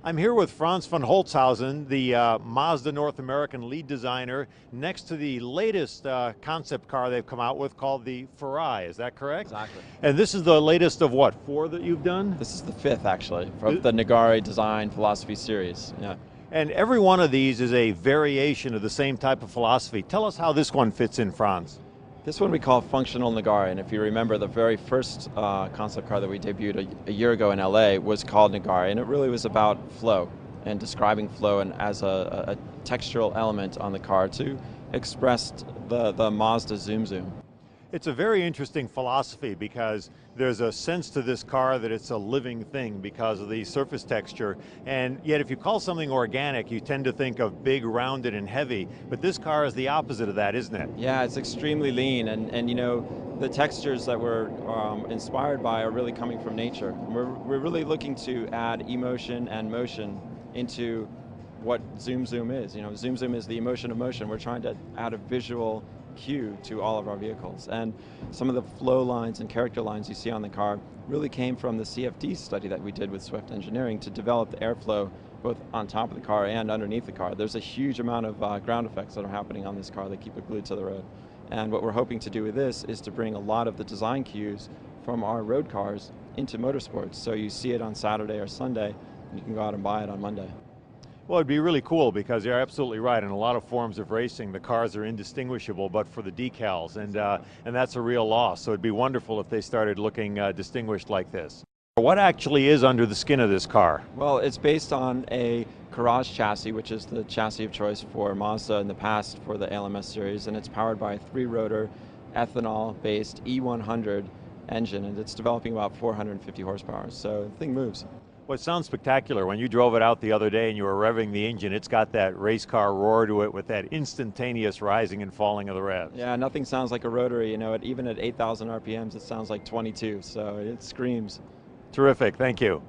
I'm here with Franz von Holzhausen, the Mazda North American lead designer, next to the latest concept car they've come out with called the Furai. Is that correct? Exactly. And this is the latest of what, 4 that you've done? This is the 5th, actually, from the Nagari Design Philosophy series. Yeah. And every one of these is a variation of the same type of philosophy. Tell us how this one fits in, Franz. This one we call Functional Nagari, and if you remember, the very first concept car that we debuted a year ago in LA was called Nagari, and it really was about flow and describing flow and as a textural element on the car to express the Mazda Zoom Zoom. It's a very interesting philosophy because there's a sense to this car that it's a living thing because of the surface texture, and yet if you call something organic, you tend to think of big, rounded, and heavy, but this car is the opposite of that, isn't it? Yeah, it's extremely lean, and you know, the textures that we're inspired by are really coming from nature. We're really looking to add emotion and motion into what Zoom Zoom is. You know, Zoom Zoom is the emotion of motion. We're trying to add a visual cue to all of our vehicles, and some of the flow lines and character lines you see on the car really came from the CFD study that we did with Swift Engineering to develop the airflow both on top of the car and underneath the car. There's a huge amount of ground effects that are happening on this car that keep it glued to the road, and what we're hoping to do with this is to bring a lot of the design cues from our road cars into motorsports, so you see it on Saturday or Sunday and you can go out and buy it on Monday. Well, it'd be really cool because you're absolutely right. In a lot of forms of racing, the cars are indistinguishable but for the decals, and that's a real loss. So it'd be wonderful if they started looking distinguished like this. What actually is under the skin of this car? Well, it's based on a Courage chassis, which is the chassis of choice for Mazda in the past for the ALMS series, and it's powered by a 3-rotor, ethanol-based E100 engine, and it's developing about 450 horsepower, so the thing moves. Well, it sounds spectacular. When you drove it out the other day and you were revving the engine, it's got that race car roar to it with that instantaneous rising and falling of the revs. Yeah, nothing sounds like a rotary. You know, even at 8,000 RPMs, it sounds like 22, so it screams. Terrific, thank you.